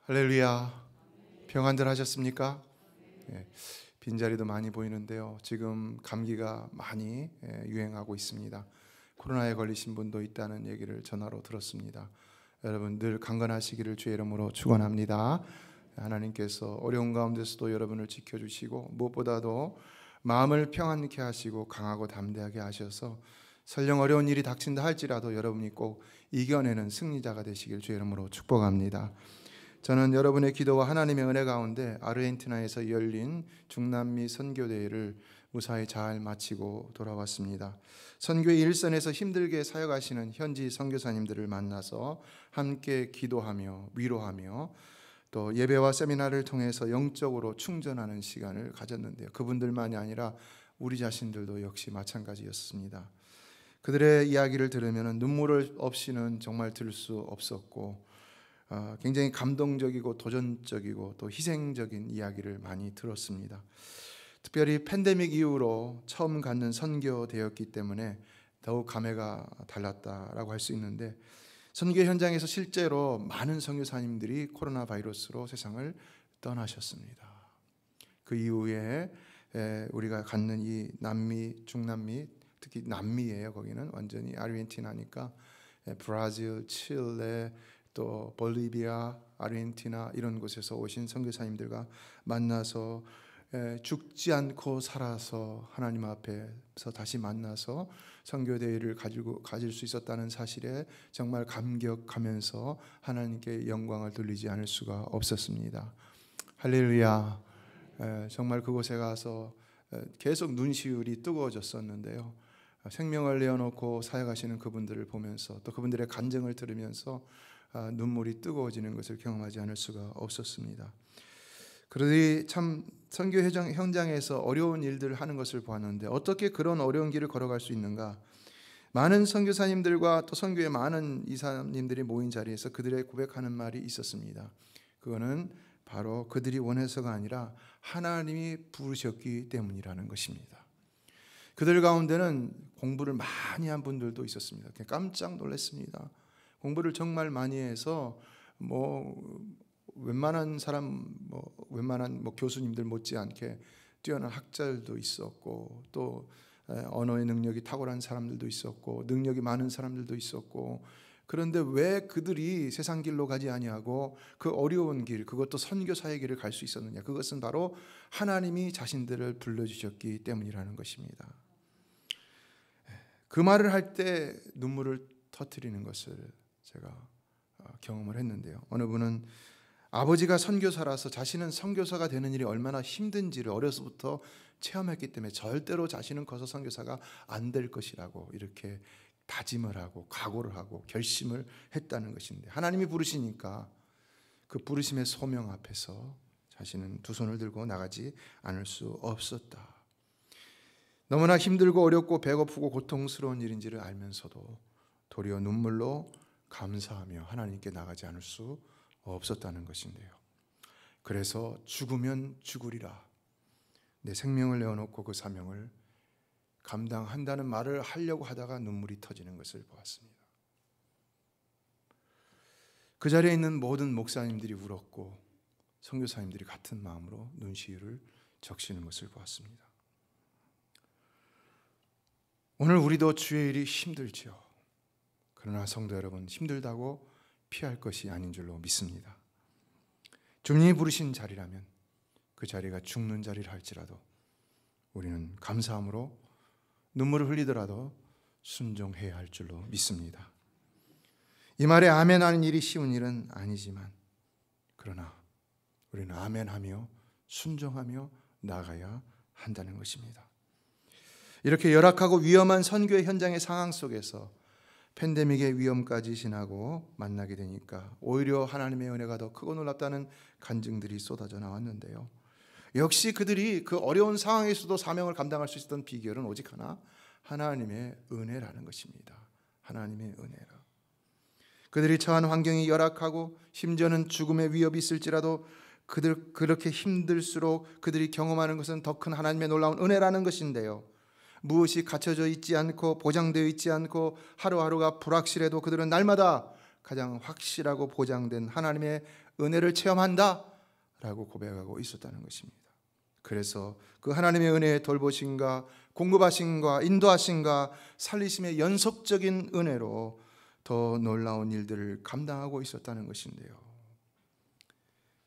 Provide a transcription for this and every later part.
할렐루야. 평안들 하셨습니까? 예, 빈자리도 많이 보이는데요. 지금 감기가 많이 유행하고 있습니다. 코로나에 걸리신 분도 있다는 얘기를 전화로 들었습니다. 여러분 늘 강건하시기를 주의 이름으로 축원합니다. 하나님께서 어려운 가운데서도 여러분을 지켜주시고 무엇보다도 마음을 평안케 하시고 강하고 담대하게 하셔서 설령 어려운 일이 닥친다 할지라도 여러분이 꼭 이겨내는 승리자가 되시길 주의 이름으로 축복합니다. 저는 여러분의 기도와 하나님의 은혜 가운데 아르헨티나에서 열린 중남미 선교대회를 무사히 잘 마치고 돌아왔습니다. 선교의 일선에서 힘들게 사역하시는 현지 선교사님들을 만나서 함께 기도하며 위로하며 또 예배와 세미나를 통해서 영적으로 충전하는 시간을 가졌는데요. 그분들만이 아니라 우리 자신들도 역시 마찬가지였습니다. 그들의 이야기를 들으면 눈물 없이는 정말 들을 수 없었고 굉장히 감동적이고 도전적이고 또 희생적인 이야기를 많이 들었습니다. 특별히 팬데믹 이후로 처음 갖는 선교대였기 때문에 더욱 감회가 달랐다라고 할 수 있는데, 선교 현장에서 실제로 많은 선교사님들이 코로나 바이러스로 세상을 떠나셨습니다. 그 이후에 우리가 갖는 이 남미, 중남미, 특히 남미예요. 거기는 완전히 아르헨티나니까 브라질, 칠레, 또 볼리비아, 아르헨티나 이런 곳에서 오신 선교사님들과 만나서 죽지 않고 살아서 하나님 앞에서 다시 만나서 선교대회를 가질 수 있었다는 사실에 정말 감격하면서 하나님께 영광을 돌리지 않을 수가 없었습니다. 할렐루야. 정말 그곳에 가서 계속 눈시울이 뜨거워졌었는데요. 생명을 내어놓고 사역하시는 그분들을 보면서 또 그분들의 간증을 들으면서 눈물이 뜨거워지는 것을 경험하지 않을 수가 없었습니다. 그러니 참 선교 현장에서 어려운 일들을 하는 것을 보았는데 어떻게 그런 어려운 길을 걸어갈 수 있는가? 많은 선교사님들과 또 선교의 많은 이사님들이 모인 자리에서 그들의 고백하는 말이 있었습니다. 그거는 바로 그들이 원해서가 아니라 하나님이 부르셨기 때문이라는 것입니다. 그들 가운데는 공부를 많이 한 분들도 있었습니다. 깜짝 놀랐습니다. 공부를 정말 많이 해서 웬만한 사람, 웬만한 교수님들 못지않게 뛰어난 학자들도 있었고, 또 언어의 능력이 탁월한 사람들도 있었고, 능력이 많은 사람들도 있었고, 그런데 왜 그들이 세상 길로 가지 아니하고 그 어려운 길, 그것도 선교사의 길을 갈 수 있었느냐? 그것은 바로 하나님이 자신들을 불러주셨기 때문이라는 것입니다. 그 말을 할 때 눈물을 터뜨리는 것을 제가 경험을 했는데요. 어느 분은 아버지가 선교사라서 자신은 선교사가 되는 일이 얼마나 힘든지를 어려서부터 체험했기 때문에 절대로 자신은 커서 선교사가 안 될 것이라고 이렇게 다짐을 하고 각오를 하고 결심을 했다는 것인데, 하나님이 부르시니까 그 부르심의 소명 앞에서 자신은 두 손을 들고 나가지 않을 수 없었다. 너무나 힘들고 어렵고 배고프고 고통스러운 일인지를 알면서도 도리어 눈물로 감사하며 하나님께 나가지 않을 수 없었다는 것인데요. 그래서 죽으면 죽으리라, 내 생명을 내어놓고 그 사명을 감당한다는 말을 하려고 하다가 눈물이 터지는 것을 보았습니다. 그 자리에 있는 모든 목사님들이 울었고 선교사님들이 같은 마음으로 눈시울을 적시는 것을 보았습니다. 오늘 우리도 주의 일이 힘들지요. 그러나 성도 여러분, 힘들다고 피할 것이 아닌 줄로 믿습니다. 주님이 부르신 자리라면 그 자리가 죽는 자리를 할지라도 우리는 감사함으로 눈물을 흘리더라도 순종해야 할 줄로 믿습니다. 이 말에 아멘하는 일이 쉬운 일은 아니지만, 그러나 우리는 아멘하며 순종하며 나가야 한다는 것입니다. 이렇게 열악하고 위험한 선교의 현장의 상황 속에서 팬데믹의 위험까지 지나고 만나게 되니까 오히려 하나님의 은혜가 더 크고 놀랍다는 간증들이 쏟아져 나왔는데요. 역시 그들이 그 어려운 상황에서도 사명을 감당할 수 있었던 비결은 오직 하나, 하나님의 은혜라는 것입니다. 하나님의 은혜라. 그들이 처한 환경이 열악하고 심지어는 죽음의 위협이 있을지라도 그들 그렇게 힘들수록 그들이 경험하는 것은 더 큰 하나님의 놀라운 은혜라는 것인데요. 무엇이 갖춰져 있지 않고 보장되어 있지 않고 하루하루가 불확실해도 그들은 날마다 가장 확실하고 보장된 하나님의 은혜를 체험한다 라고 고백하고 있었다는 것입니다. 그래서 그 하나님의 은혜의 돌보심과 공급하심과 인도하심과 살리심의 연속적인 은혜로 더 놀라운 일들을 감당하고 있었다는 것인데요.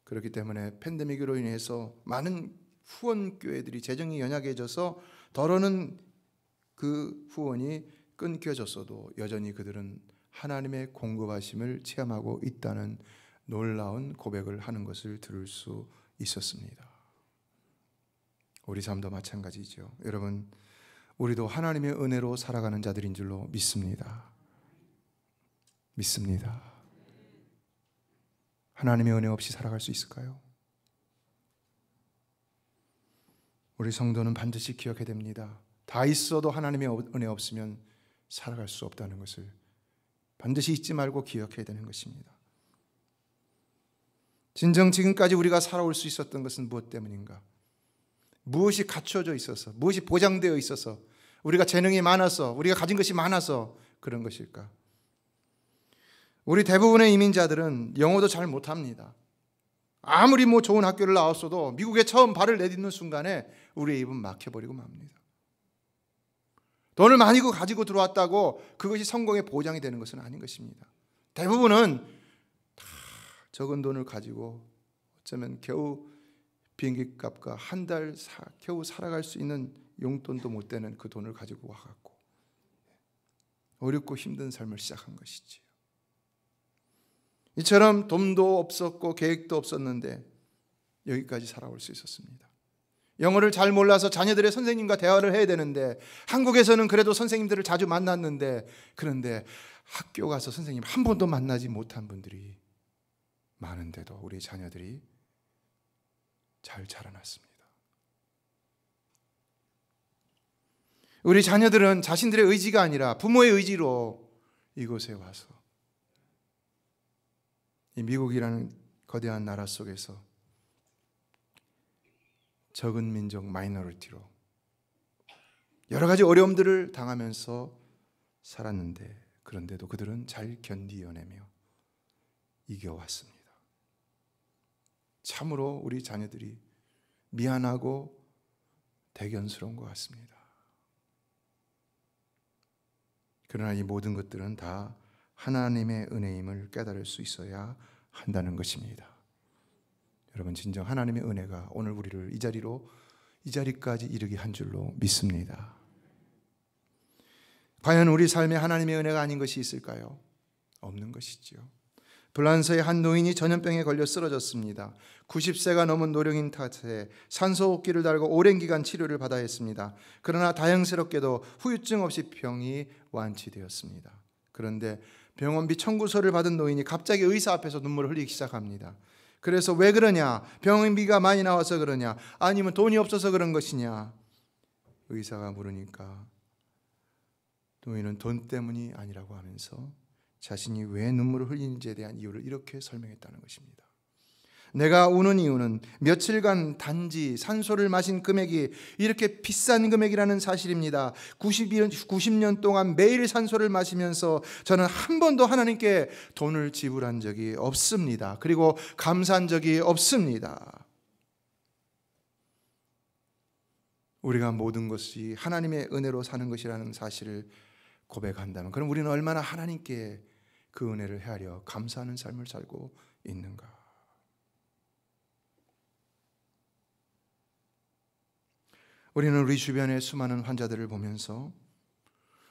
그렇기 때문에 팬데믹으로 인해서 많은 후원교회들이 재정이 연약해져서 더러는 그 후원이 끊겨졌어도 여전히 그들은 하나님의 공급하심을 체험하고 있다는 놀라운 고백을 하는 것을 들을 수 있었습니다. 우리 삶도 마찬가지죠. 여러분, 우리도 하나님의 은혜로 살아가는 자들인 줄로 믿습니다. 믿습니다. 하나님의 은혜 없이 살아갈 수 있을까요? 우리 성도는 반드시 기억해야 됩니다. 다 있어도 하나님의 은혜 없으면 살아갈 수 없다는 것을 반드시 잊지 말고 기억해야 되는 것입니다. 진정 지금까지 우리가 살아올 수 있었던 것은 무엇 때문인가? 무엇이 갖춰져 있어서, 무엇이 보장되어 있어서, 우리가 재능이 많아서, 우리가 가진 것이 많아서 그런 것일까? 우리 대부분의 이민자들은 영어도 잘 못합니다. 아무리 좋은 학교를 나왔어도 미국에 처음 발을 내딛는 순간에 우리의 입은 막혀버리고 맙니다. 돈을 많이 가지고 들어왔다고 그것이 성공의 보장이 되는 것은 아닌 것입니다. 대부분은 다 적은 돈을 가지고 어쩌면 겨우 비행기 값과 한 달 겨우 살아갈 수 있는 용돈도 못 되는 그 돈을 가지고 와갖고 어렵고 힘든 삶을 시작한 것이지요. 이처럼 돈도 없었고 계획도 없었는데 여기까지 살아올 수 있었습니다. 영어를 잘 몰라서 자녀들의 선생님과 대화를 해야 되는데 한국에서는 그래도 선생님들을 자주 만났는데 그런데 학교 가서 선생님 한 번도 만나지 못한 분들이 많은데도 우리 자녀들이 잘 자라났습니다. 우리 자녀들은 자신들의 의지가 아니라 부모의 의지로 이곳에 와서 이 미국이라는 거대한 나라 속에서 적은 민족 마이너리티로 여러 가지 어려움들을 당하면서 살았는데 그런데도 그들은 잘 견디어내며 이겨왔습니다. 참으로 우리 자녀들이 미안하고 대견스러운 것 같습니다. 그러나 이 모든 것들은 다 하나님의 은혜임을 깨달을 수 있어야 한다는 것입니다. 여러분, 진정 하나님의 은혜가 오늘 우리를 이 자리까지 이르게 한 줄로 믿습니다. 과연 우리 삶에 하나님의 은혜가 아닌 것이 있을까요? 없는 것이지요. 불란서의 한 노인이 전염병에 걸려 쓰러졌습니다. 90세가 넘은 노령인 탓에 산소호흡기를 달고 오랜 기간 치료를 받아야 했습니다. 그러나 다행스럽게도 후유증 없이 병이 완치되었습니다. 그런데 병원비 청구서를 받은 노인이 갑자기 의사 앞에서 눈물을 흘리기 시작합니다. 그래서 왜 그러냐? 병원비가 많이 나와서 그러냐? 아니면 돈이 없어서 그런 것이냐? 의사가 물으니까 노인은 돈 때문이 아니라고 하면서 자신이 왜 눈물을 흘리는지에 대한 이유를 이렇게 설명했다는 것입니다. 내가 우는 이유는 며칠간 단지 산소를 마신 금액이 이렇게 비싼 금액이라는 사실입니다. 90년 동안 매일 산소를 마시면서 저는 한 번도 하나님께 돈을 지불한 적이 없습니다. 그리고 감사한 적이 없습니다. 우리가 모든 것이 하나님의 은혜로 사는 것이라는 사실을 고백한다면 그럼 우리는 얼마나 하나님께 그 은혜를 헤아려 감사하는 삶을 살고 있는가? 우리는 우리 주변의 수많은 환자들을 보면서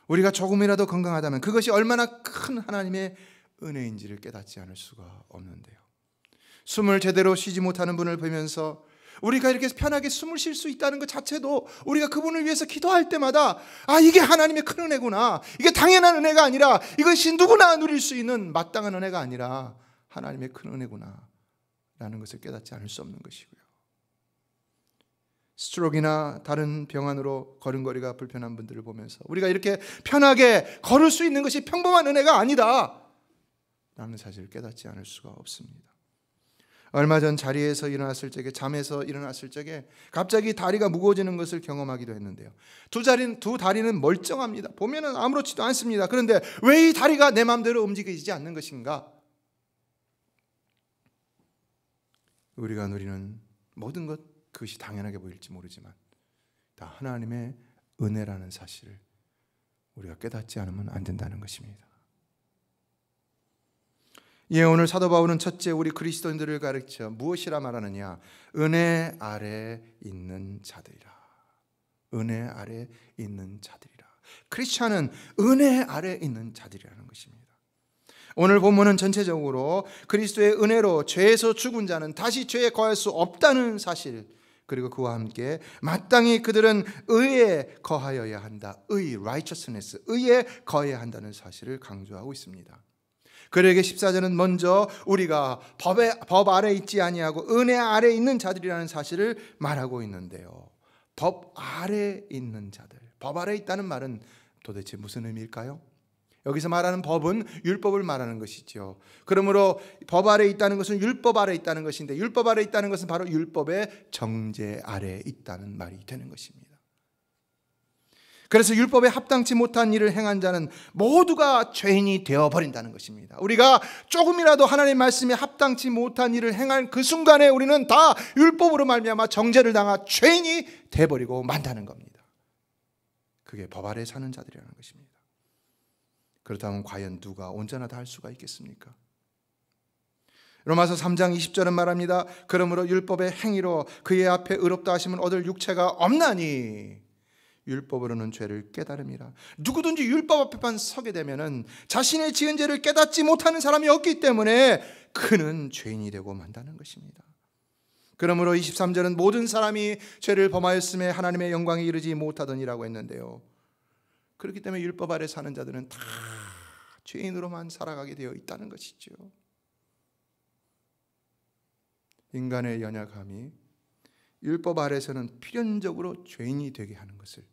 우리가 조금이라도 건강하다면 그것이 얼마나 큰 하나님의 은혜인지를 깨닫지 않을 수가 없는데요. 숨을 제대로 쉬지 못하는 분을 보면서 우리가 이렇게 편하게 숨을 쉴 수 있다는 것 자체도 우리가 그분을 위해서 기도할 때마다 이게 하나님의 큰 은혜구나. 이게 당연한 은혜가 아니라 이것이 누구나 누릴 수 있는 마땅한 은혜가 아니라 하나님의 큰 은혜구나 라는 것을 깨닫지 않을 수 없는 것이고요. 스트로크나 다른 병환으로 걸음걸이가 불편한 분들을 보면서 우리가 이렇게 편하게 걸을 수 있는 것이 평범한 은혜가 아니다 라는 사실을 깨닫지 않을 수가 없습니다. 얼마 전 자리에서 일어났을 적에 잠에서 일어났을 적에 갑자기 다리가 무거워지는 것을 경험하기도 했는데요. 두 다리는 멀쩡합니다. 보면은 아무렇지도 않습니다. 그런데 왜 이 다리가 내 마음대로 움직이지 않는 것인가? 우리가 누리는 모든 것, 그것이 당연하게 보일지 모르지만 다 하나님의 은혜라는 사실을 우리가 깨닫지 않으면 안 된다는 것입니다. 예, 오늘 사도 바울은 첫째 우리 그리스도인들을 가르쳐 무엇이라 말하느냐? 은혜 아래 있는 자들이라. 은혜 아래 있는 자들이라. 크리스찬은 은혜 아래 있는 자들이라는 것입니다. 오늘 본문은 전체적으로 그리스도의 은혜로 죄에서 죽은 자는 다시 죄에 거할 수 없다는 사실, 그리고 그와 함께 마땅히 그들은 의에 거하여야 한다. 의, righteousness, 의에 거해야 한다는 사실을 강조하고 있습니다. 그러기에 14절은 먼저 우리가 법 아래 있지 아니하고 은혜 아래 있는 자들이라는 사실을 말하고 있는데요. 법 아래 있는 자들, 법 아래 있다는 말은 도대체 무슨 의미일까요? 여기서 말하는 법은 율법을 말하는 것이죠. 그러므로 법 아래 있다는 것은 율법 아래 있다는 것인데, 율법 아래 있다는 것은 바로 율법의 정죄 아래 있다는 말이 되는 것입니다. 그래서 율법에 합당치 못한 일을 행한 자는 모두가 죄인이 되어버린다는 것입니다. 우리가 조금이라도 하나님의 말씀에 합당치 못한 일을 행한 그 순간에 우리는 다 율법으로 말미암아 정죄를 당하 죄인이 되어버리고 만다는 겁니다. 그게 법 아래 사는 자들이라는 것입니다. 그렇다면 과연 누가 온전하다 할 수가 있겠습니까? 로마서 3장 20절은 말합니다. 그러므로 율법의 행위로 그의 앞에 의롭다 하심을 얻을 육체가 없나니 율법으로는 죄를 깨달음이라. 누구든지 율법 앞에만 서게 되면은 자신의 지은 죄를 깨닫지 못하는 사람이 없기 때문에 그는 죄인이 되고 만다는 것입니다. 그러므로 23절은 모든 사람이 죄를 범하였음에 하나님의 영광에 이르지 못하더니라고 했는데요. 그렇기 때문에 율법 아래 사는 자들은 다 죄인으로만 살아가게 되어 있다는 것이죠. 인간의 연약함이 율법 아래서는 필연적으로 죄인이 되게 하는 것을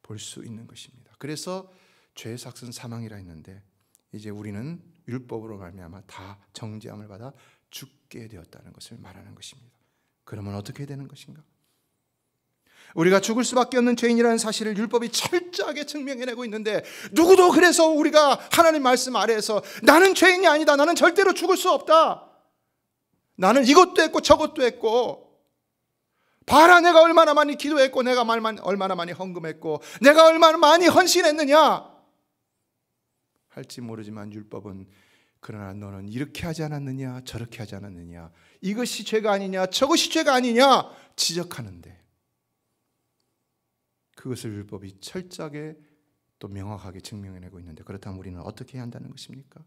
볼 수 있는 것입니다. 그래서 죄의 삭은 사망이라 했는데 이제 우리는 율법으로 말미암아 다 정죄함을 받아 죽게 되었다는 것을 말하는 것입니다. 그러면 어떻게 되는 것인가? 우리가 죽을 수밖에 없는 죄인이라는 사실을 율법이 철저하게 증명해내고 있는데, 누구도 그래서 우리가 하나님 말씀 아래에서 나는 죄인이 아니다, 나는 절대로 죽을 수 없다, 나는 이것도 했고 저것도 했고, 봐라 내가 얼마나 많이 기도했고 내가 얼마나 많이 헌금했고 내가 얼마나 많이 헌신했느냐 할지 모르지만 율법은 그러나 너는 이렇게 하지 않았느냐 저렇게 하지 않았느냐, 이것이 죄가 아니냐 저것이 죄가 아니냐 지적하는데, 그것을 율법이 철저하게 또 명확하게 증명해내고 있는데, 그렇다면 우리는 어떻게 해야 한다는 것입니까?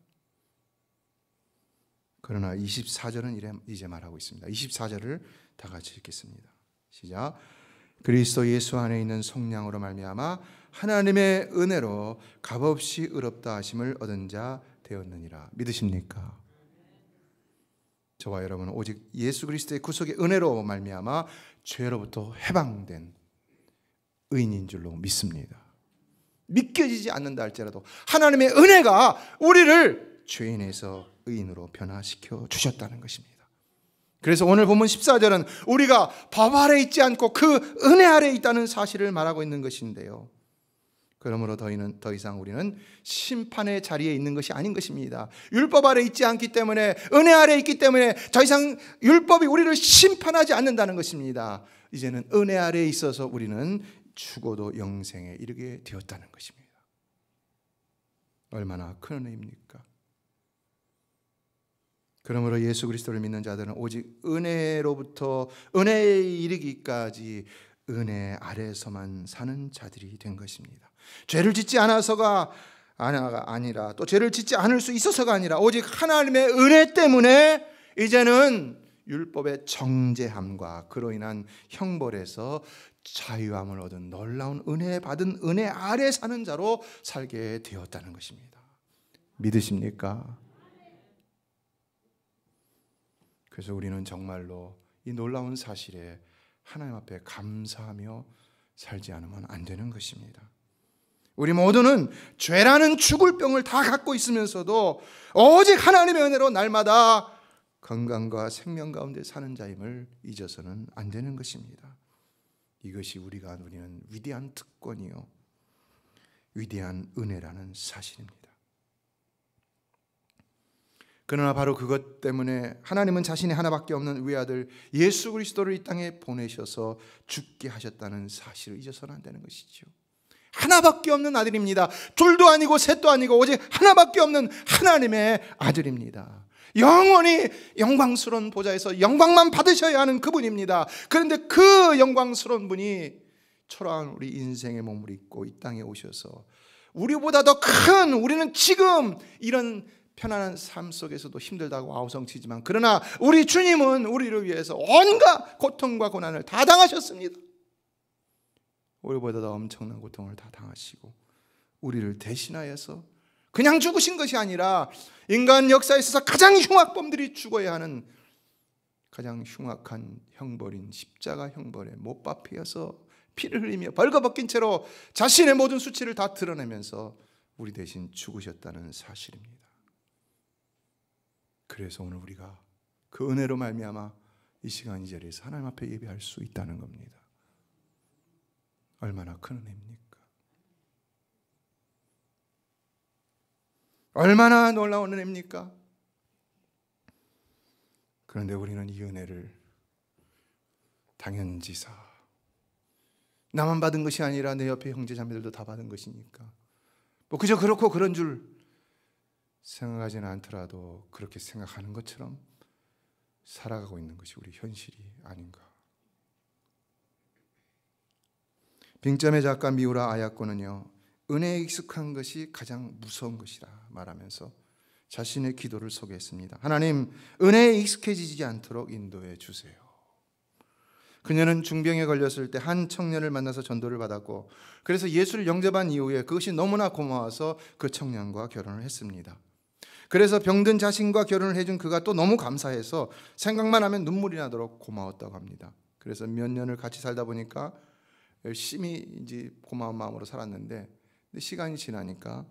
그러나 24절은 이제 말하고 있습니다. 24절을 다 같이 읽겠습니다. 시작. 그리스도 예수 안에 있는 속량으로 말미암아 하나님의 은혜로 값없이 의롭다 하심을 얻은 자 되었느니라. 믿으십니까? 저와 여러분은 오직 예수 그리스도의 구속의 은혜로 말미암아 죄로부터 해방된 의인인 줄로 믿습니다. 믿겨지지 않는다 할지라도 하나님의 은혜가 우리를 죄인에서 의인으로 변화시켜 주셨다는 것입니다. 그래서 오늘 본문 14절은 우리가 법 아래 있지 않고 그 은혜 아래 있다는 사실을 말하고 있는 것인데요. 그러므로 더 이상 우리는 심판의 자리에 있는 것이 아닌 것입니다. 율법 아래 있지 않기 때문에, 은혜 아래 있기 때문에 더 이상 율법이 우리를 심판하지 않는다는 것입니다. 이제는 은혜 아래에 있어서 우리는 죽어도 영생에 이르게 되었다는 것입니다. 얼마나 큰 은혜입니까? 그러므로 예수 그리스도를 믿는 자들은 오직 은혜로부터 은혜에 이르기까지 은혜 아래에서만 사는 자들이 된 것입니다. 죄를 짓지 않아서가 아니라, 또 죄를 짓지 않을 수 있어서가 아니라 오직 하나님의 은혜 때문에 이제는 율법의 정죄함과 그로 인한 형벌에서 자유함을 얻은 놀라운 은혜 받은 은혜 아래 사는 자로 살게 되었다는 것입니다. 믿으십니까? 그래서 우리는 정말로 이 놀라운 사실에 하나님 앞에 감사하며 살지 않으면 안 되는 것입니다. 우리 모두는 죄라는 죽을 병을 다 갖고 있으면서도 오직 하나님의 은혜로 날마다 건강과 생명 가운데 사는 자임을 잊어서는 안 되는 것입니다. 이것이 우리가 누리는 위대한 특권이요, 위대한 은혜라는 사실입니다. 그러나 바로 그것 때문에 하나님은 자신의 하나밖에 없는 외아들 예수 그리스도를 이 땅에 보내셔서 죽게 하셨다는 사실을 잊어서는 안 되는 것이죠. 하나밖에 없는 아들입니다. 둘도 아니고 셋도 아니고 오직 하나밖에 없는 하나님의 아들입니다. 영원히 영광스러운 보좌에서 영광만 받으셔야 하는 그분입니다. 그런데 그 영광스러운 분이 초라한 우리 인생의 몸을 입고 이 땅에 오셔서 우리보다 더 큰, 우리는 지금 이런 편안한 삶 속에서도 힘들다고 아우성치지만, 그러나 우리 주님은 우리를 위해서 온갖 고통과 고난을 다 당하셨습니다. 우리보다 더 엄청난 고통을 다 당하시고 우리를 대신하여서 그냥 죽으신 것이 아니라 인간 역사에 있어서 가장 흉악범들이 죽어야 하는 가장 흉악한 형벌인 십자가 형벌에 못 박히어서 피를 흘리며 벌거벗긴 채로 자신의 모든 수치를 다 드러내면서 우리 대신 죽으셨다는 사실입니다. 그래서 오늘 우리가 그 은혜로 말미암아 이 시간 이 자리에서 하나님 앞에 예배할 수 있다는 겁니다. 얼마나 큰 은혜입니까? 얼마나 놀라운 은혜입니까? 그런데 우리는 이 은혜를 당연지사, 나만 받은 것이 아니라 내 옆에 형제 자매들도 다 받은 것이니까 뭐 그저 그렇고 그런 줄 생각하지는 않더라도 그렇게 생각하는 것처럼 살아가고 있는 것이 우리 현실이 아닌가. 빙점의 작가 미우라 아야코는요, 은혜에 익숙한 것이 가장 무서운 것이라 말하면서 자신의 기도를 소개했습니다. 하나님, 은혜에 익숙해지지 않도록 인도해 주세요. 그녀는 중병에 걸렸을 때 한 청년을 만나서 전도를 받았고, 그래서 예수를 영접한 이후에 그것이 너무나 고마워서 그 청년과 결혼을 했습니다. 그래서 병든 자신과 결혼을 해준 그가 또 너무 감사해서 생각만 하면 눈물이 나도록 고마웠다고 합니다. 그래서 몇 년을 같이 살다 보니까 열심히 이제 고마운 마음으로 살았는데, 시간이 지나니까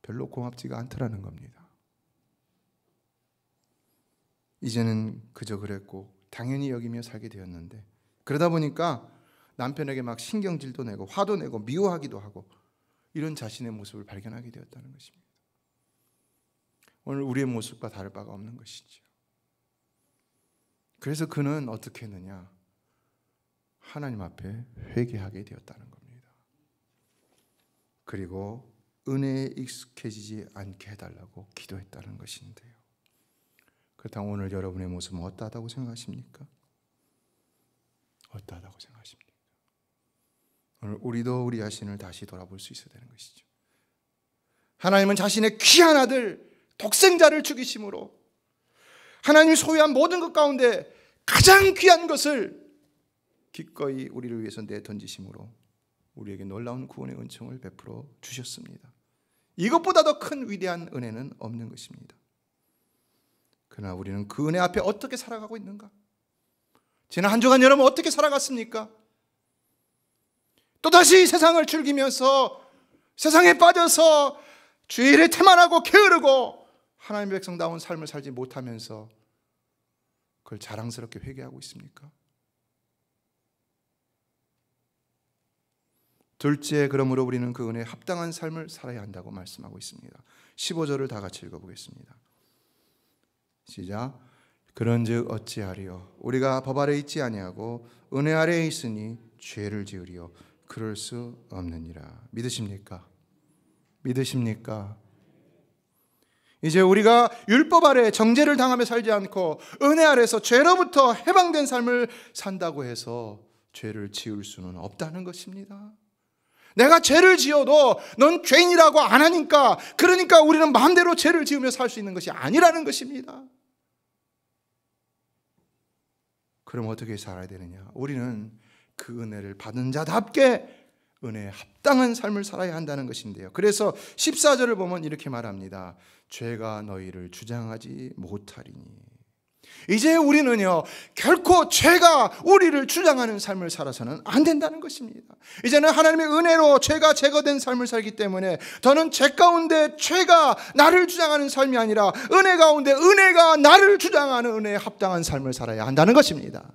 별로 고맙지가 않더라는 겁니다. 이제는 그저 그랬고 당연히 여기며 살게 되었는데, 그러다 보니까 남편에게 막 신경질도 내고 화도 내고 미워하기도 하고 이런 자신의 모습을 발견하게 되었다는 것입니다. 오늘 우리의 모습과 다를 바가 없는 것이죠. 그래서 그는 어떻게 했느냐? 하나님 앞에 회개하게 되었다는 겁니다. 그리고 은혜에 익숙해지지 않게 해달라고 기도했다는 것인데요. 그렇다면 오늘 여러분의 모습은 어떠하다고 생각하십니까? 어떠하다고 생각하십니까? 오늘 우리도 우리 자신을 다시 돌아볼 수 있어야 되는 것이죠. 하나님은 자신의 귀한 아들 독생자를 죽이심으로 하나님이 소유한 모든 것 가운데 가장 귀한 것을 기꺼이 우리를 위해서 내던지심으로 우리에게 놀라운 구원의 은총을 베풀어 주셨습니다. 이것보다 더 큰 위대한 은혜는 없는 것입니다. 그러나 우리는 그 은혜 앞에 어떻게 살아가고 있는가? 지난 한 주간 여러분 어떻게 살아갔습니까? 또다시 세상을 즐기면서 세상에 빠져서 주일에 태만하고 게으르고 하나님의 백성다운 삶을 살지 못하면서 그걸 자랑스럽게 회개하고 있습니까? 둘째, 그러므로 우리는 그 은혜에 합당한 삶을 살아야 한다고 말씀하고 있습니다. 15절을 다 같이 읽어보겠습니다. 시작. 그런즉 어찌하리요? 우리가 법 아래 있지 아니하고 은혜 아래에 있으니 죄를 지으리요? 그럴 수 없느니라. 믿으십니까? 믿으십니까? 이제 우리가 율법 아래 정죄를 당하며 살지 않고 은혜 아래서 죄로부터 해방된 삶을 산다고 해서 죄를 지을 수는 없다는 것입니다. 내가 죄를 지어도 넌 죄인이라고 안 하니까, 그러니까 우리는 마음대로 죄를 지으며 살 수 있는 것이 아니라는 것입니다. 그럼 어떻게 살아야 되느냐? 우리는 그 은혜를 받은 자답게 은혜에 합당한 삶을 살아야 한다는 것인데요. 그래서 14절을 보면 이렇게 말합니다. 죄가 너희를 주장하지 못하리니. 이제 우리는요, 결코 죄가 우리를 주장하는 삶을 살아서는 안 된다는 것입니다. 이제는 하나님의 은혜로 죄가 제거된 삶을 살기 때문에 더는 죄 가운데 죄가 나를 주장하는 삶이 아니라 은혜 가운데 은혜가 나를 주장하는 은혜에 합당한 삶을 살아야 한다는 것입니다.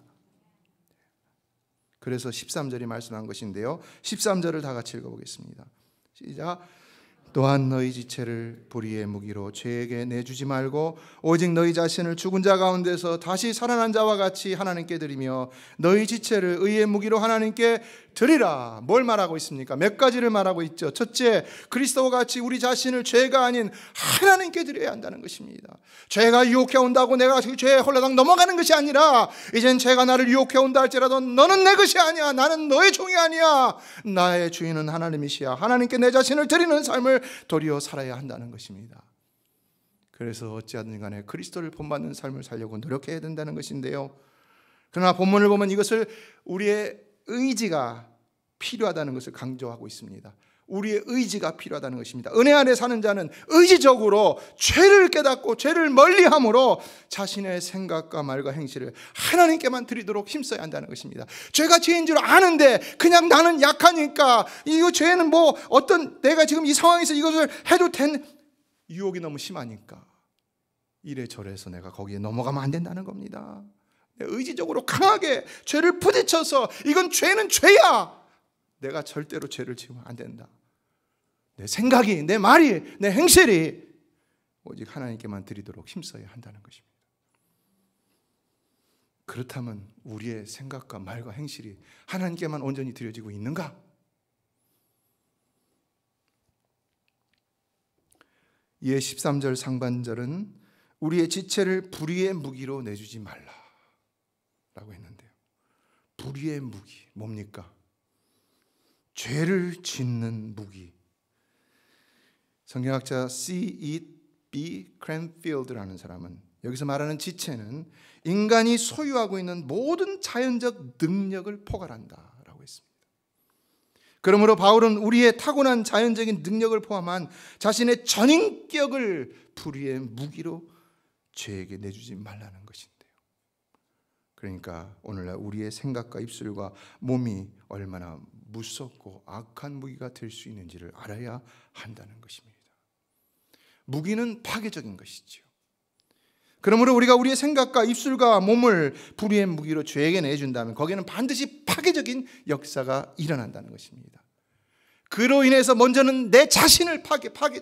그래서 13절이 말씀한 것인데요, 13절을 다 같이 읽어보겠습니다. 시작. 또한 너희 지체를 불의의 무기로 죄에게 내주지 말고 오직 너희 자신을 죽은 자 가운데서 다시 살아난 자와 같이 하나님께 드리며 너희 지체를 의의 무기로 하나님께 드리라. 뭘 말하고 있습니까? 몇 가지를 말하고 있죠. 첫째, 그리스도와 같이 우리 자신을 죄가 아닌 하나님께 드려야 한다는 것입니다. 죄가 유혹해 온다고 내가 그 죄에 홀라당 넘어가는 것이 아니라 이젠 죄가 나를 유혹해 온다 할지라도 너는 내 것이 아니야. 나는 너의 종이 아니야. 나의 주인은 하나님이시야. 하나님께 내 자신을 드리는 삶을 도리어 살아야 한다는 것입니다. 그래서 어찌하든 간에 그리스도를 본받는 삶을 살려고 노력해야 된다는 것인데요. 그러나 본문을 보면 이것을 우리의 의지가 필요하다는 것을 강조하고 있습니다. 우리의 의지가 필요하다는 것입니다. 은혜 안에 사는 자는 의지적으로 죄를 깨닫고 죄를 멀리함으로 자신의 생각과 말과 행실을 하나님께만 드리도록 힘써야 한다는 것입니다. 죄가 죄인 줄 아는데 그냥 나는 약하니까 이 죄는 뭐 어떤 내가 지금 이 상황에서 이것을 해도 된 유혹이 너무 심하니까 이래저래서 내가 거기에 넘어가면 안 된다는 겁니다. 의지적으로 강하게 죄를 부딪혀서 이건 죄는 죄야. 내가 절대로 죄를 지으면 안 된다. 내 생각이, 내 말이, 내 행실이 오직 하나님께만 드리도록 힘써야 한다는 것입니다. 그렇다면 우리의 생각과 말과 행실이 하나님께만 온전히 드려지고 있는가? 이에 13절 상반절은 우리의 지체를 불의의 무기로 내주지 말라 라고 했는데요. 불의의 무기 뭡니까? 죄를 짓는 무기. 성경학자 C.E.B. 크랜필드라는 사람은 여기서 말하는 지체는 인간이 소유하고 있는 모든 자연적 능력을 포괄한다라고 했습니다. 그러므로 바울은 우리의 타고난 자연적인 능력을 포함한 자신의 전인격을 불의의 무기로 죄에게 내주지 말라는 것인데요. 그러니까 오늘날 우리의 생각과 입술과 몸이 얼마나 무섭고 악한 무기가 될 수 있는지를 알아야 한다는 것입니다. 무기는 파괴적인 것이죠. 그러므로 우리가 우리의 생각과 입술과 몸을 불의의 무기로 죄에게 내준다면 거기에는 반드시 파괴적인 역사가 일어난다는 것입니다. 그로 인해서 먼저는 내 자신을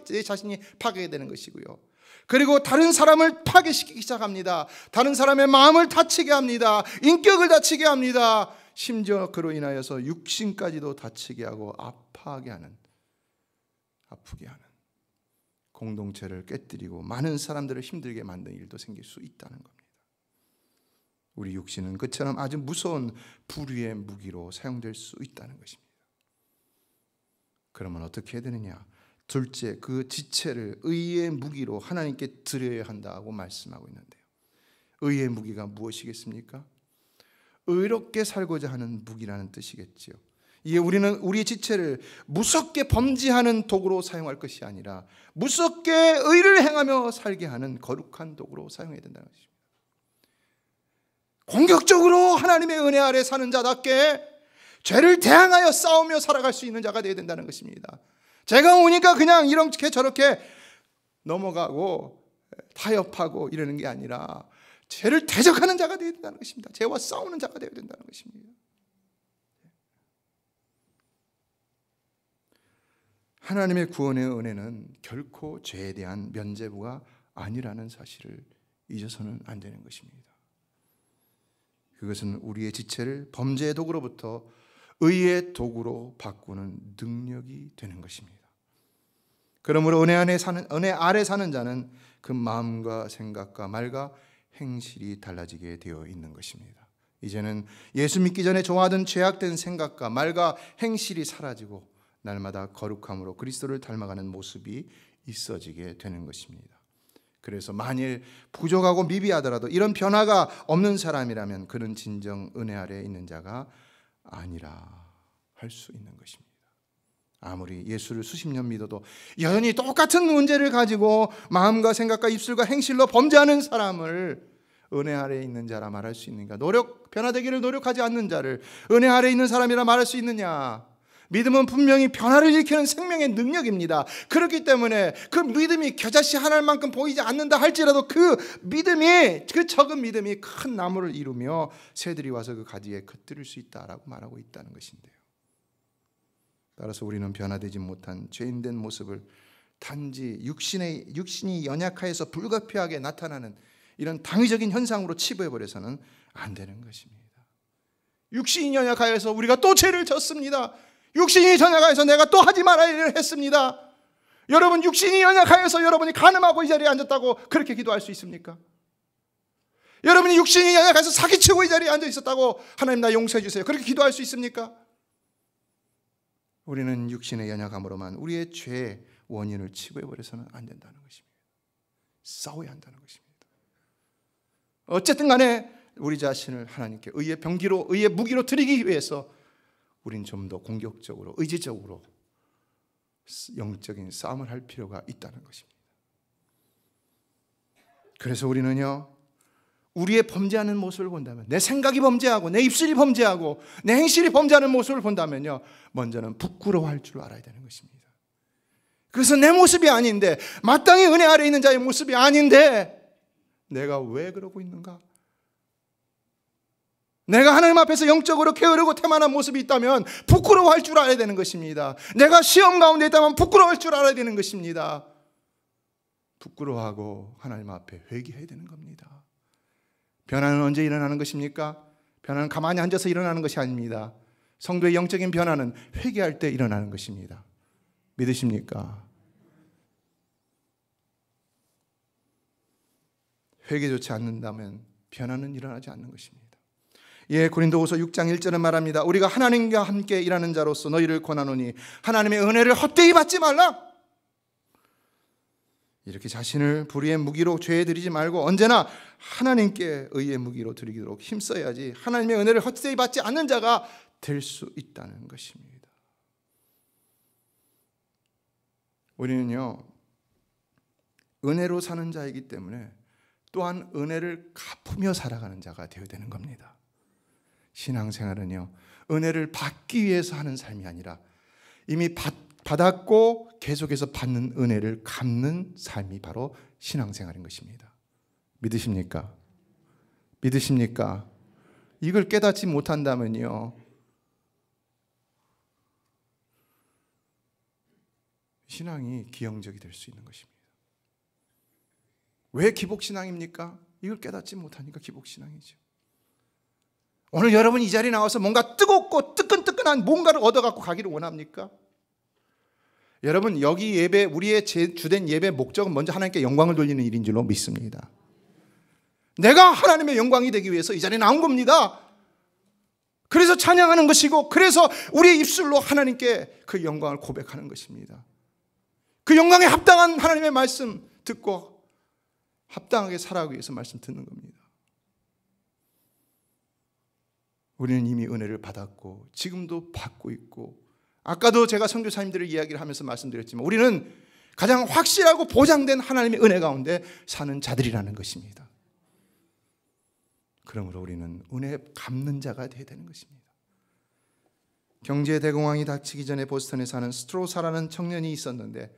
내 자신이 파괴되는 것이고요. 그리고 다른 사람을 파괴시키기 시작합니다. 다른 사람의 마음을 다치게 합니다. 인격을 다치게 합니다. 심지어 그로 인하여서 육신까지도 다치게 하고 아프게 하는 공동체를 깨뜨리고 많은 사람들을 힘들게 만든 일도 생길 수 있다는 겁니다. 우리 육신은 그처럼 아주 무서운 불의의 무기로 사용될 수 있다는 것입니다. 그러면 어떻게 해야 되느냐? 둘째, 그 지체를 의의 무기로 하나님께 드려야 한다고 말씀하고 있는데요. 의의 무기가 무엇이겠습니까? 의롭게 살고자 하는 무기라는 뜻이겠지요. 이게 우리는 우리의 지체를 무섭게 범죄하는 도구로 사용할 것이 아니라 무섭게 의를 행하며 살게 하는 거룩한 도구로 사용해야 된다는 것입니다. 공격적으로 하나님의 은혜 아래 사는 자답게 죄를 대항하여 싸우며 살아갈 수 있는 자가 되어야 된다는 것입니다. 죄가 오니까 그냥 이렇게 저렇게 넘어가고 타협하고 이러는 게 아니라 죄를 대적하는 자가 되어야 된다는 것입니다. 죄와 싸우는 자가 되어야 된다는 것입니다. 하나님의 구원의 은혜는 결코 죄에 대한 면죄부가 아니라는 사실을 잊어서는 안 되는 것입니다. 그것은 우리의 지체를 범죄의 도구로부터 의의 도구로 바꾸는 능력이 되는 것입니다. 그러므로 은혜 아래 사는 자는 그 마음과 생각과 말과 행실이 달라지게 되어 있는 것입니다. 이제는 예수 믿기 전에 좋아하던 죄악된 생각과 말과 행실이 사라지고 날마다 거룩함으로 그리스도를 닮아가는 모습이 있어지게 되는 것입니다. 그래서 만일 부족하고 미비하더라도 이런 변화가 없는 사람이라면 그는 진정 은혜 아래에 있는 자가 아니라 할 수 있는 것입니다. 아무리 예수를 수십 년 믿어도 여전히 똑같은 문제를 가지고 마음과 생각과 입술과 행실로 범죄하는 사람을 은혜 아래에 있는 자라 말할 수 있는가? 변화되기를 노력하지 않는 자를 은혜 아래에 있는 사람이라 말할 수 있느냐? 믿음은 분명히 변화를 일으키는 생명의 능력입니다. 그렇기 때문에 그 믿음이 겨자씨 하나만큼 보이지 않는다 할지라도 그 적은 믿음이 큰 나무를 이루며 새들이 와서 그 가지에 겉들일 수 있다라고 말하고 있다는 것인데요. 따라서 우리는 변화되지 못한 죄인된 모습을 단지 육신이 연약하여서 불가피하게 나타나는 이런 당위적인 현상으로 치부해버려서는 안 되는 것입니다. 육신이 연약하여서 우리가 또 죄를 졌습니다. 육신이 연약하여서 내가 또 하지 말아야 할 일을 했습니다. 여러분, 육신이 연약하여서 여러분이 간음하고 이 자리에 앉았다고 그렇게 기도할 수 있습니까? 여러분이 육신이 연약해서 사기치고 이 자리에 앉아 있었다고 하나님 나 용서해 주세요, 그렇게 기도할 수 있습니까? 우리는 육신의 연약함으로만 우리의 죄의 원인을 치부해버려서는 안 된다는 것입니다. 싸워야 한다는 것입니다. 어쨌든 간에 우리 자신을 하나님께 의의 병기로, 의의 무기로 드리기 위해서 우린 좀 더 공격적으로, 의지적으로 영적인 싸움을 할 필요가 있다는 것입니다. 그래서 우리는요, 우리의 범죄하는 모습을 본다면, 내 생각이 범죄하고 내 입술이 범죄하고 내 행실이 범죄하는 모습을 본다면요, 먼저는 부끄러워할 줄 알아야 되는 것입니다. 그래서 내 모습이 아닌데, 마땅히 은혜 아래 있는 자의 모습이 아닌데 내가 왜 그러고 있는가? 내가 하나님 앞에서 영적으로 게으르고 태만한 모습이 있다면 부끄러워할 줄 알아야 되는 것입니다. 내가 시험 가운데 있다면 부끄러워할 줄 알아야 되는 것입니다. 부끄러워하고 하나님 앞에 회개해야 되는 겁니다. 변화는 언제 일어나는 것입니까? 변화는 가만히 앉아서 일어나는 것이 아닙니다. 성도의 영적인 변화는 회개할 때 일어나는 것입니다. 믿으십니까? 회개조차 않는다면 변화는 일어나지 않는 것입니다. 예, 고린도후서 6장 1절에 말합니다. 우리가 하나님과 함께 일하는 자로서 너희를 권하노니 하나님의 은혜를 헛되이 받지 말라. 이렇게 자신을 불의의 무기로 죄에 드리지 말고 언제나 하나님께 의의 무기로 드리도록 힘써야지 하나님의 은혜를 헛되이 받지 않는 자가 될 수 있다는 것입니다. 우리는요, 은혜로 사는 자이기 때문에 또한 은혜를 갚으며 살아가는 자가 되어야 되는 겁니다. 신앙생활은요, 은혜를 받기 위해서 하는 삶이 아니라 이미 받았고 계속해서 받는 은혜를 갚는 삶이 바로 신앙생활인 것입니다. 믿으십니까? 믿으십니까? 이걸 깨닫지 못한다면요, 신앙이 기형적이 될 수 있는 것입니다. 왜 기복신앙입니까? 이걸 깨닫지 못하니까 기복신앙이죠. 오늘 여러분 이 자리에 나와서 뭔가 뜨겁고 뜨끈뜨끈한 뭔가를 얻어갖고 가기를 원합니까? 여러분, 여기 예배, 우리의 주된 예배 목적은 먼저 하나님께 영광을 돌리는 일인 줄로 믿습니다. 내가 하나님의 영광이 되기 위해서 이 자리에 나온 겁니다. 그래서 찬양하는 것이고, 그래서 우리의 입술로 하나님께 그 영광을 고백하는 것입니다. 그 영광에 합당한 하나님의 말씀 듣고 합당하게 살아가기 위해서 말씀 듣는 겁니다. 우리는 이미 은혜를 받았고 지금도 받고 있고, 아까도 제가 선교사님들의 이야기를 하면서 말씀드렸지만 우리는 가장 확실하고 보장된 하나님의 은혜 가운데 사는 자들이라는 것입니다. 그러므로 우리는 은혜 갚는 자가 되어야 되는 것입니다. 경제 대공황이 닥치기 전에 보스턴에 사는 스트로사라는 청년이 있었는데,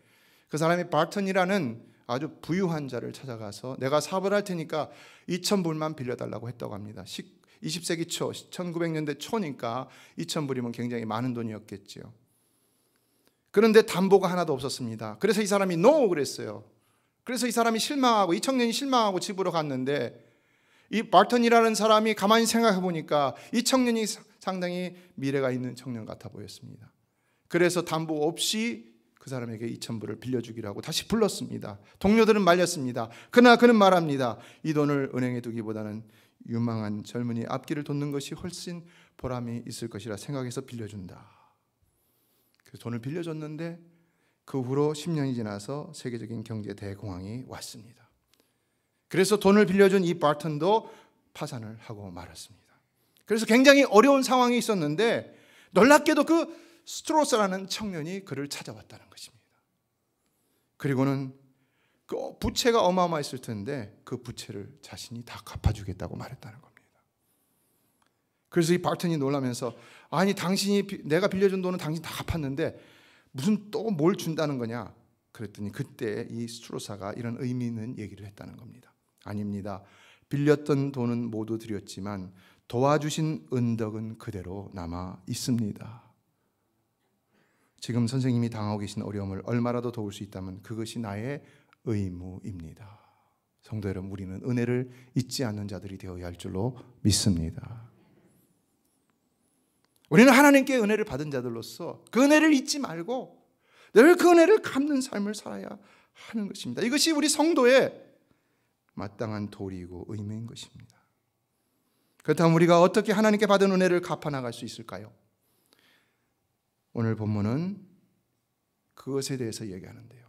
그 사람이 바튼이라는 아주 부유한 자를 찾아가서 내가 사업을 할 테니까 2,000불만 빌려달라고 했다고 합니다. 20세기 초, 1900년대 초니까 2,000불이면 굉장히 많은 돈이었겠죠. 그런데 담보가 하나도 없었습니다. 그래서 이 사람이 NO 그랬어요. 그래서 이 사람이 실망하고, 이 청년이 실망하고 집으로 갔는데, 이 바튼이라는 사람이 가만히 생각해 보니까 이 청년이 상당히 미래가 있는 청년 같아 보였습니다. 그래서 담보 없이 그 사람에게 2,000불을 빌려주기로 하고 다시 불렀습니다. 동료들은 말렸습니다. 그러나 그는 말합니다. 이 돈을 은행에 두기보다는 유망한 젊은이 앞길을 돕는 것이 훨씬 보람이 있을 것이라 생각해서 빌려준다. 그래서 돈을 빌려줬는데 그 후로 10년이 지나서 세계적인 경제 대공황이 왔습니다. 그래서 돈을 빌려준 이 바튼도 파산을 하고 말았습니다. 그래서 굉장히 어려운 상황이 있었는데 놀랍게도 그 스트로스라는 청년이 그를 찾아왔다는 것입니다. 그리고는 그 부채가 어마어마했을 텐데 그 부채를 자신이 다 갚아주겠다고 말했다는 겁니다. 그래서 이 바튼이 놀라면서, 아니 내가 빌려준 돈은 당신 다 갚았는데 무슨 또 뭘 준다는 거냐? 그랬더니 그때 이 스트로사가 이런 의미 있는 얘기를 했다는 겁니다. 아닙니다. 빌렸던 돈은 모두 드렸지만 도와주신 은덕은 그대로 남아 있습니다. 지금 선생님이 당하고 계신 어려움을 얼마라도 도울 수 있다면 그것이 나의 의무입니다. 성도 여러분, 우리는 은혜를 잊지 않는 자들이 되어야 할 줄로 믿습니다. 우리는 하나님께 은혜를 받은 자들로서 그 은혜를 잊지 말고 늘 그 은혜를 갚는 삶을 살아야 하는 것입니다. 이것이 우리 성도의 마땅한 도리이고 의무인 것입니다. 그렇다면 우리가 어떻게 하나님께 받은 은혜를 갚아나갈 수 있을까요? 오늘 본문은 그것에 대해서 얘기하는데요.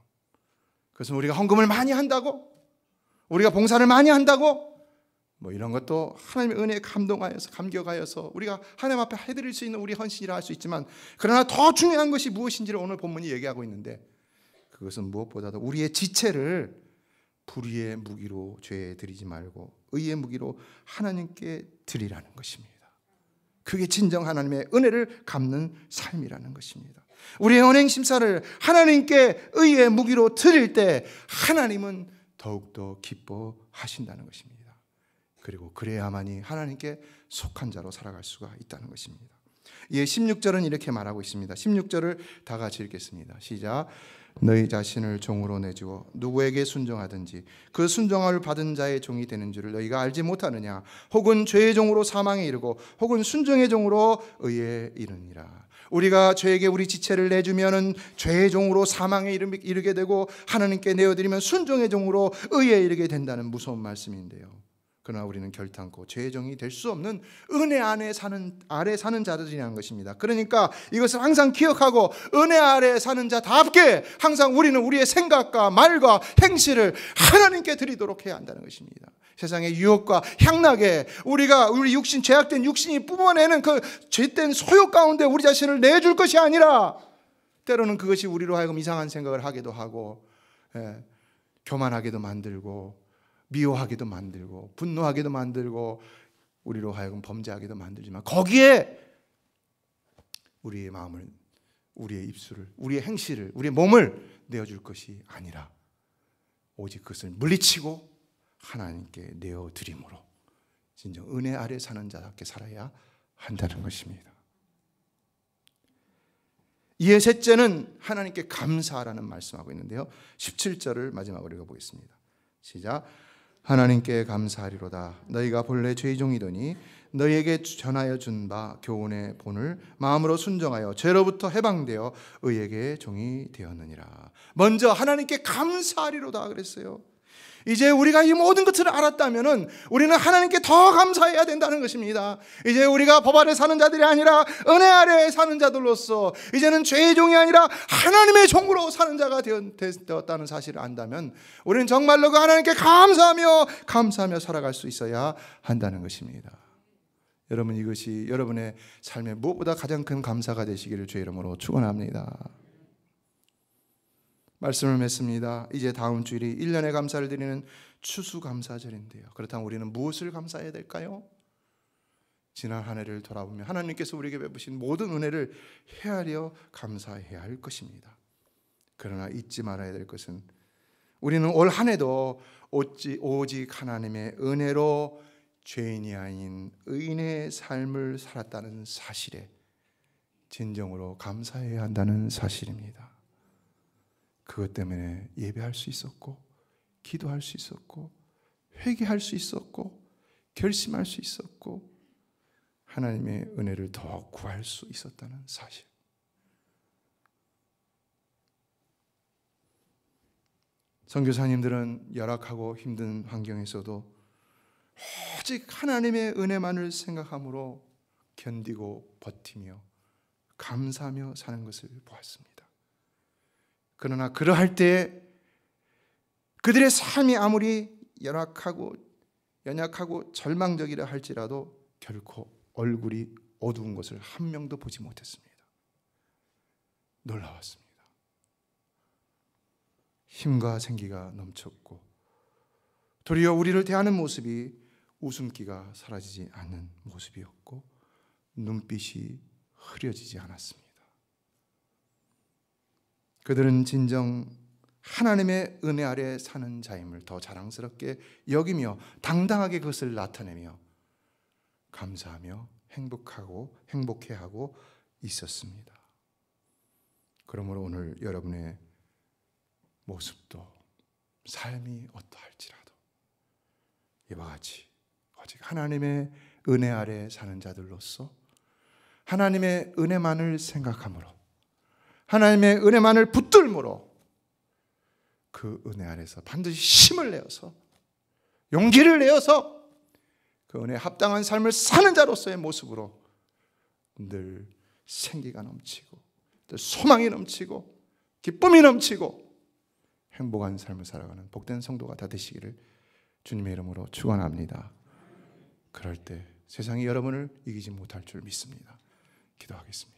그것은 우리가 헌금을 많이 한다고, 우리가 봉사를 많이 한다고, 뭐 이런 것도 하나님의 은혜에 감동하여서 감격하여서 우리가 하나님 앞에 해드릴 수 있는 우리 헌신이라 할 수 있지만, 그러나 더 중요한 것이 무엇인지를 오늘 본문이 얘기하고 있는데, 그것은 무엇보다도 우리의 지체를 불의의 무기로 죄에 드리지 말고 의의 무기로 하나님께 드리라는 것입니다. 그게 진정 하나님의 은혜를 갚는 삶이라는 것입니다. 우리의 언행 심사를 하나님께 의의 무기로 드릴 때 하나님은 더욱더 기뻐하신다는 것입니다. 그리고 그래야만이 하나님께 속한 자로 살아갈 수가 있다는 것입니다. 이에 16절은 이렇게 말하고 있습니다. 16절을 다 같이 읽겠습니다. 시작. 너희 자신을 종으로 내주어 누구에게 순종하든지 그 순종을 받은 자의 종이 되는 줄을 너희가 알지 못하느냐? 혹은 죄의 종으로 사망에 이르고 혹은 순종의 종으로 의에 이르니라. 우리가 죄에게 우리 지체를 내주면은 죄의 종으로 사망에 이르게 되고, 하나님께 내어드리면 순종의 종으로 의에 이르게 된다는 무서운 말씀인데요. 그러나 우리는 결단코 죄의 종이 될 수 없는 은혜 아래 사는 자들이라는 것입니다. 그러니까 이것을 항상 기억하고 은혜 아래 사는 자답게 항상 우리는 우리의 생각과 말과 행실을 하나님께 드리도록 해야 한다는 것입니다. 세상의 유혹과 향락에 우리 육신, 죄악된 육신이 뿜어내는 그 죄된 소욕 가운데 우리 자신을 내줄 것이 아니라, 때로는 그것이 우리로 하여금 이상한 생각을 하게도 하고, 교만하게도 만들고, 미워하게도 만들고, 분노하게도 만들고, 우리로 하여금 범죄하게도 만들지만, 거기에 우리의 마음을, 우리의 입술을, 우리의 행실을, 우리의 몸을 내어줄 것이 아니라 오직 그것을 물리치고 하나님께 내어드림으로 진정 은혜 아래 사는 자답게 살아야 한다는 것입니다. 이에 셋째는 하나님께 감사하라는 말씀하고 있는데요. 17절을 마지막으로 읽어보겠습니다. 시작. 하나님께 감사하리로다. 너희가 본래 죄의 종이더니 너희에게 전하여 준 바 교훈의 본을 마음으로 순종하여 죄로부터 해방되어 의에게 종이 되었느니라. 먼저 하나님께 감사하리로다 그랬어요. 이제 우리가 이 모든 것을 알았다면 우리는 하나님께 더 감사해야 된다는 것입니다. 이제 우리가 법 아래 사는 자들이 아니라 은혜 아래 사는 자들로서 이제는 죄의 종이 아니라 하나님의 종으로 사는 자가 되었다는 사실을 안다면 우리는 정말로 그 하나님께 감사하며 살아갈 수 있어야 한다는 것입니다. 여러분, 이것이 여러분의 삶의 무엇보다 가장 큰 감사가 되시기를 주의 이름으로 축원합니다. 말씀을 맺습니다. 이제 다음 주일이 1년의 감사를 드리는 추수감사절인데요. 그렇다면 우리는 무엇을 감사해야 될까요? 지난 한 해를 돌아보며 하나님께서 우리에게 베푸신 모든 은혜를 헤아려 감사해야 할 것입니다. 그러나 잊지 말아야 될 것은 우리는 올 한 해도 오직 하나님의 은혜로 죄인이 아닌 의인의 삶을 살았다는 사실에 진정으로 감사해야 한다는 사실입니다. 그것 때문에 예배할 수 있었고, 기도할 수 있었고, 회개할 수 있었고, 결심할 수 있었고, 하나님의 은혜를 더 구할 수 있었다는 사실. 선교사님들은 열악하고 힘든 환경에서도 오직 하나님의 은혜만을 생각함으로 견디고 버티며 감사하며 사는 것을 보았습니다. 그러나 그러할 때 그들의 삶이 아무리 연약하고 절망적이라 할지라도 결코 얼굴이 어두운 것을 한 명도 보지 못했습니다. 놀라웠습니다. 힘과 생기가 넘쳤고, 도리어 우리를 대하는 모습이 웃음기가 사라지지 않는 모습이었고, 눈빛이 흐려지지 않았습니다. 그들은 진정 하나님의 은혜 아래 사는 자임을 더 자랑스럽게 여기며 당당하게 그것을 나타내며 감사하며 행복해하고 있었습니다. 그러므로 오늘 여러분의 모습도 삶이 어떠할지라도 이와 같이 오직 하나님의 은혜 아래 사는 자들로서 하나님의 은혜만을 생각함으로 하나님의 은혜만을 붙들므로 그 은혜 아래서 반드시 힘을 내어서 용기를 내어서 그 은혜에 합당한 삶을 사는 자로서의 모습으로 늘 생기가 넘치고 늘 소망이 넘치고 기쁨이 넘치고 행복한 삶을 살아가는 복된 성도가 다 되시기를 주님의 이름으로 축원합니다. 그럴 때 세상이 여러분을 이기지 못할 줄 믿습니다. 기도하겠습니다.